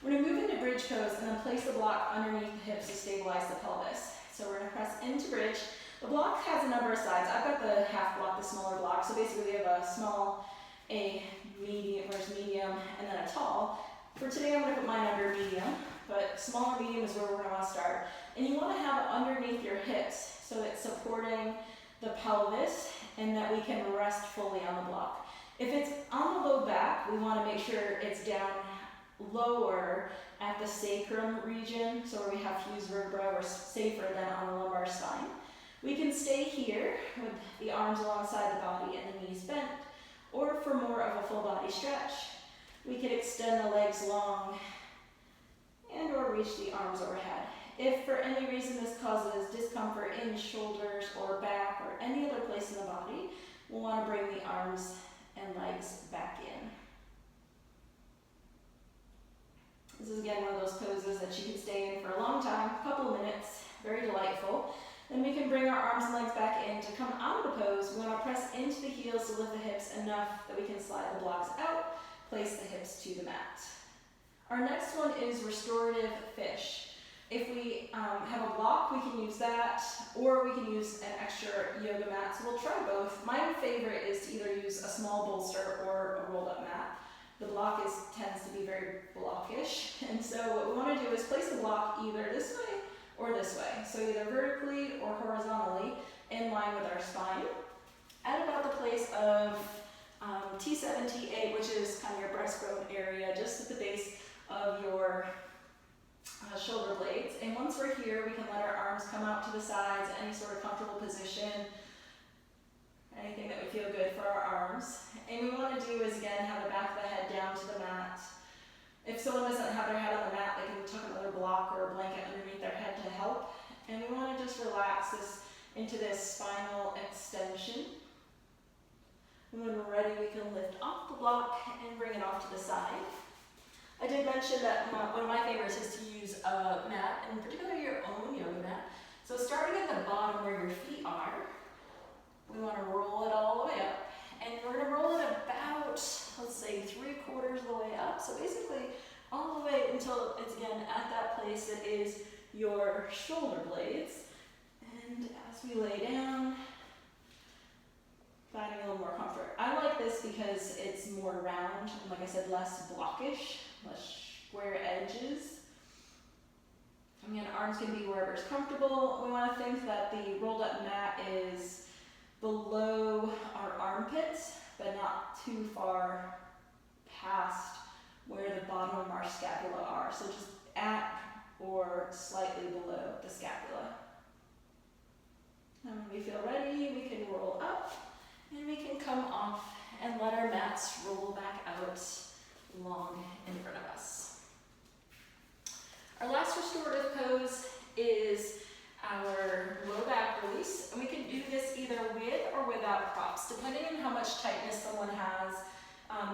we're going to move into bridge pose and then place the block underneath the hips to stabilize the pelvis. So we're going to press into bridge. The block has a number of sides. I've got the half block, the smaller block. So basically we have a small, a medium, where's medium, and then a tall. For today I'm going to put mine under medium, but small or medium is where we're going to want to start. And you want to have it underneath your hips so it's supporting the pelvis and that we can rest fully on the block. If it's on the low back, we want to make sure it's down lower at the sacrum region, so where we have fused vertebra, we're safer than on the lumbar spine. We can stay here with the arms alongside the body and the knees bent, or for more of a full body stretch, we can extend the legs long and or reach the arms overhead. If for any reason this causes discomfort in the shoulders or back or any other place in the body, we'll want to bring the arms and legs back in. This is again one of those poses that you can stay in for a long time, a couple of minutes, very delightful. Then we can bring our arms and legs back in. To come out of the pose, we want to press into the heels to lift the hips enough that we can slide the blocks out, place the hips to the mat. Our next one is restorative fish. If we have a block, we can use that, or we can use an extra yoga mat. So we'll try both. My favorite is to either use a small bolster or a rolled up mat. The block tends to be very blockish, and so what we want to do is place the block either this way or this way. So either vertically or horizontally in line with our spine at about the place of T7, T8, which is kind of your breastbone area, just at the base of your shoulder blades. And once we're here, we can let our arms come out to the sides, any sort of comfortable position, anything that would feel good for our arms. And we want to do is again have the back of the head down to the mat. If someone doesn't have their head on the mat, they can tuck another block or a blanket underneath their head to help. And we want to just relax this into this spinal extension. And when we're ready, we can lift off the block and bring it off to the side. I did mention that one of my favorites is to use a mat, and particularly your own yoga mat. So starting at the bottom where your feet are, we want to roll it all the way up. And we're going to roll it about, let's say, 3/4 of the way up. So basically, all the way until it's again at that place that is your shoulder blades. And as we lay down, finding a little more comfort. I like this because it's more round, and like I said, less blockish, less square edges. Again, arms can be wherever's comfortable. We want to think that the rolled up mat is below our armpits, but not too far past where the bottom of our scapula are. So just at or slightly below the scapula. And when we feel ready, we can roll up and we can come off and let our mats roll back out long in front of us. Our last restorative pose is our low back release, and we can do this either with or without props, depending on how much tightness someone has.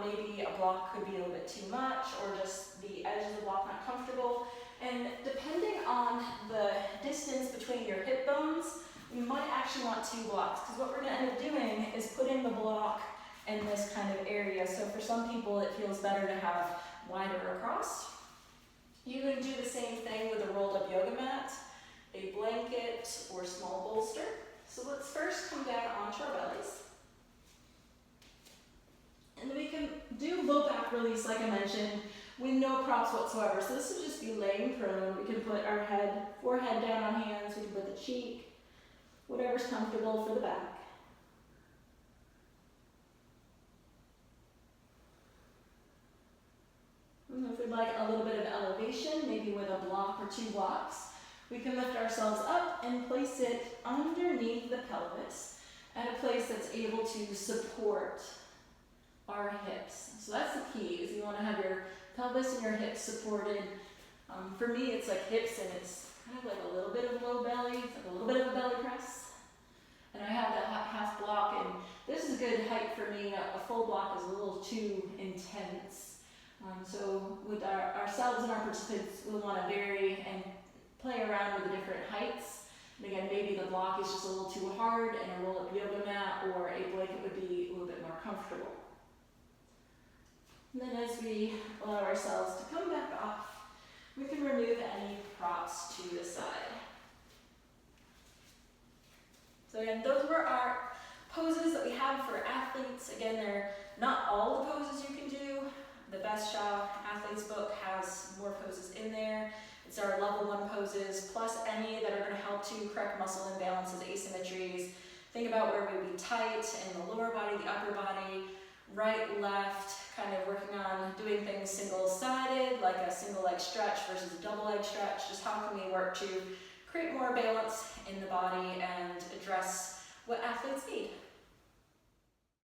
Maybe a block could be a little bit too much, or just the edge of the block not comfortable. And depending on the distance between your hip bones, we might actually want 2 blocks, because what we're going to end up doing is putting the block in this kind of area. So for some people, it feels better to have wider across. You can do the same thing with a rolled up yoga mat, a blanket, or small bolster. So let's first come down onto our bellies. And then we can do low back release, like I mentioned, with no props whatsoever. So this would just be laying prone. We can put our forehead down on hands, we can put the cheek whatever's comfortable for the back. And if we'd like a little bit of elevation, maybe with a block or 2 blocks, we can lift ourselves up and place it underneath the pelvis at a place that's able to support our hips. So that's the key, is you want to have your pelvis and your hips supported. For me, it's like hips, and it's kind of like a little bit of low belly, it's like a little bit of a belly press. And I have that half block, and this is a good height for me. A full block is a little too intense. So with ourselves and our participants, we'll want to vary and play around with the different heights. And again, maybe the block is just a little too hard, and a roll-up yoga mat or a blanket would be a little bit more comfortable. And then as we allow ourselves to come back off, we can remove any props to the side. So again, those were our poses that we have for athletes. Again, they're not all the poses you can do. The Best Shaw Athletes book has more poses in there. It's our level 1 poses, plus any that are going to help to correct muscle imbalances, asymmetries. Think about where we would be tight in the lower body, the upper body, right, left, kind of working on doing things single-sided, like a single leg stretch versus a double leg stretch. Just how can we work to create more balance in the body and address what athletes need.